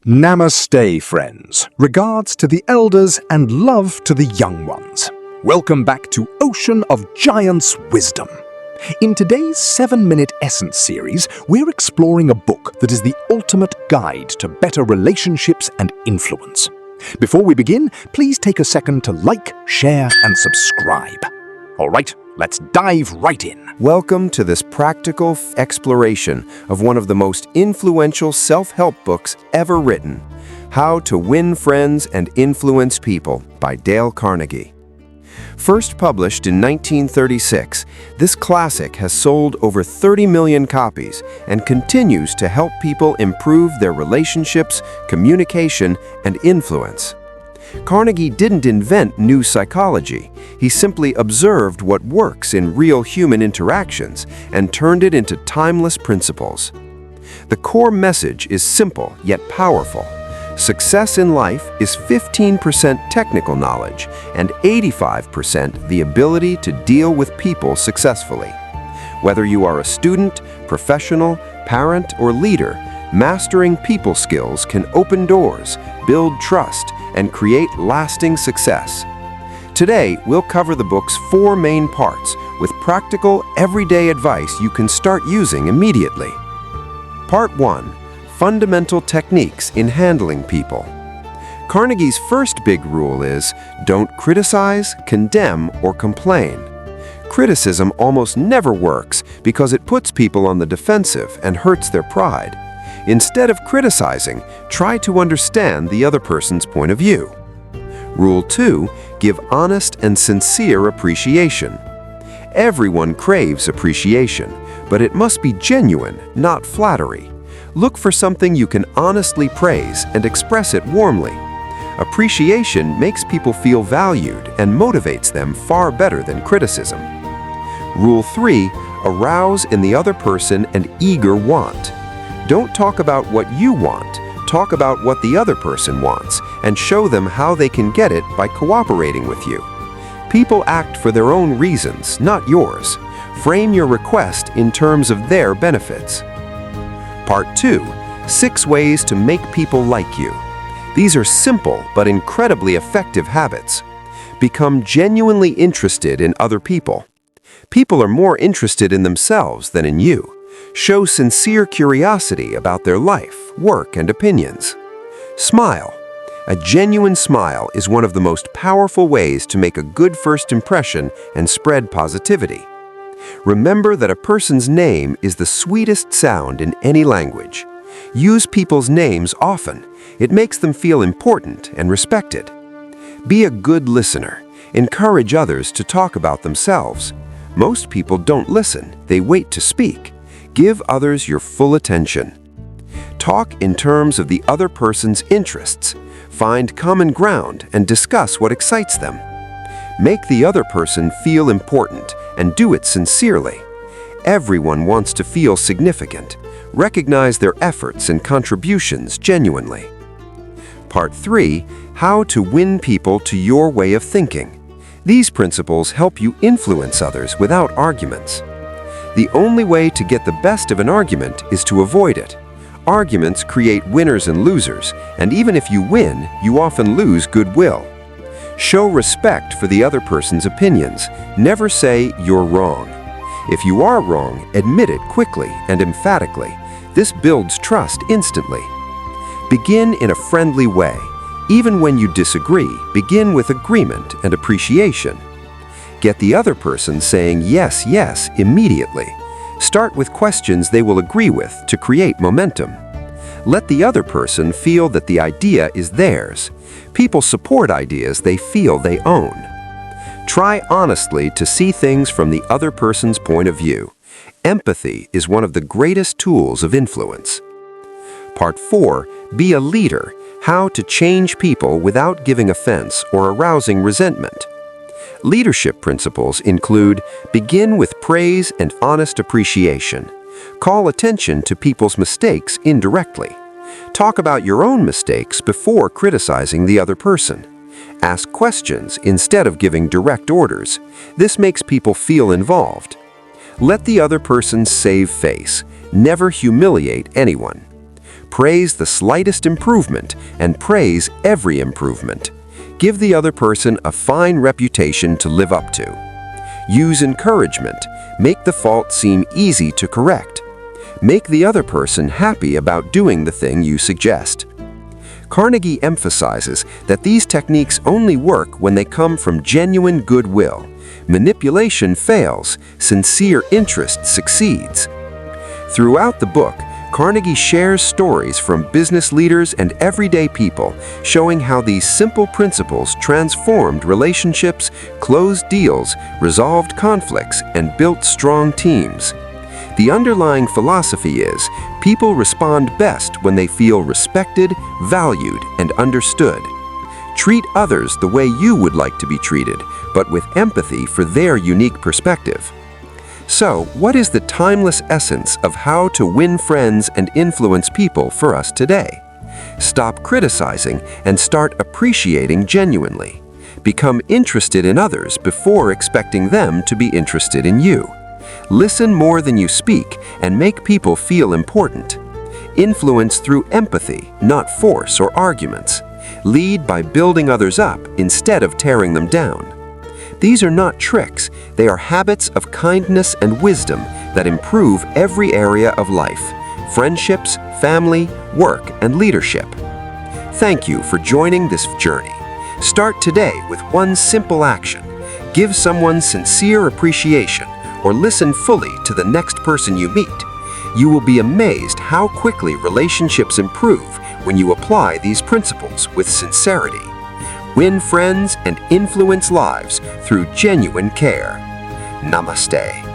Namaste, friends. Regards to the elders and love to the young ones. Welcome back to Ocean of Giants Wisdom. In today's 7-minute Essence series, we're exploring a book that is the ultimate guide to better relationships and influence. Before we begin, please take a second to like, share, and subscribe. All right, let's dive right in. Welcome to this practical exploration of one of the most influential self-help books ever written, How to Win Friends and Influence People by Dale Carnegie. First published in 1936, this classic has sold over 30 million copies and continues to help people improve their relationships, communication, and influence. Carnegie didn't invent new psychology. He simply observed what works in real human interactions and turned it into timeless principles. The core message is simple yet powerful. Success in life is 15% technical knowledge and 85% the ability to deal with people successfully. Whether you are a student, professional, parent, or leader, mastering people skills can open doors, build trust, and create lasting success. Today, we'll cover the book's 4 main parts with practical, everyday advice you can start using immediately. Part 1. Fundamental techniques in handling people. Carnegie's first big rule is, don't criticize, condemn, or complain. Criticism almost never works because it puts people on the defensive and hurts their pride. Instead of criticizing, try to understand the other person's point of view. Rule 2. Give honest and sincere appreciation. Everyone craves appreciation, but it must be genuine, not flattery. Look for something you can honestly praise and express it warmly. Appreciation makes people feel valued and motivates them far better than criticism. Rule 3. Arouse in the other person an eager want. Don't talk about what you want. Talk about what the other person wants and show them how they can get it by cooperating with you. People act for their own reasons, not yours. Frame your request in terms of their benefits. Part 2. 6 ways to make people like you. These are simple but incredibly effective habits. Become genuinely interested in other people. People are more interested in themselves than in you. Show sincere curiosity about their life, work, and opinions. Smile. A genuine smile is one of the most powerful ways to make a good first impression and spread positivity. Remember that a person's name is the sweetest sound in any language. Use people's names often. It makes them feel important and respected. Be a good listener. Encourage others to talk about themselves. Most people don't listen, they wait to speak. Give others your full attention. Talk in terms of the other person's interests. Find common ground and discuss what excites them. Make the other person feel important and do it sincerely. Everyone wants to feel significant. Recognize their efforts and contributions genuinely. Part 3. How to win people to your way of thinking. These principles help you influence others without arguments. The only way to get the best of an argument is to avoid it. Arguments create winners and losers, and even if you win, you often lose goodwill. Show respect for the other person's opinions. Never say you're wrong. If you are wrong, admit it quickly and emphatically. This builds trust instantly. Begin in a friendly way. Even when you disagree, begin with agreement and appreciation. Get the other person saying yes, yes immediately. Start with questions they will agree with to create momentum. Let the other person feel that the idea is theirs. People support ideas they feel they own. Try honestly to see things from the other person's point of view. Empathy is one of the greatest tools of influence. Part 4. Be a leader. How to change people without giving offense or arousing resentment. Leadership principles include: begin with praise and honest appreciation. Call attention to people's mistakes indirectly. Talk about your own mistakes before criticizing the other person. Ask questions instead of giving direct orders. This makes people feel involved. Let the other person save face. Never humiliate anyone. Praise the slightest improvement and praise every improvement. Give the other person a fine reputation to live up to. Use encouragement. Make the fault seem easy to correct. Make the other person happy about doing the thing you suggest. Carnegie emphasizes that these techniques only work when they come from genuine goodwill. Manipulation fails, sincere interest succeeds. Throughout the book, Carnegie shares stories from business leaders and everyday people, showing how these simple principles transformed relationships, closed deals, resolved conflicts, and built strong teams. The underlying philosophy is, people respond best when they feel respected, valued, and understood. Treat others the way you would like to be treated, but with empathy for their unique perspective. So, what is the timeless essence of how to win friends and influence people for us today? Stop criticizing and start appreciating genuinely. Become interested in others before expecting them to be interested in you. Listen more than you speak and make people feel important. Influence through empathy, not force or arguments. Lead by building others up instead of tearing them down. These are not tricks, they are habits of kindness and wisdom that improve every area of life: friendships, family, work, and leadership. Thank you for joining this journey. Start today with one simple action. Give someone sincere appreciation or listen fully to the next person you meet. You will be amazed how quickly relationships improve when you apply these principles with sincerity. Win friends and influence lives through genuine care. Namaste.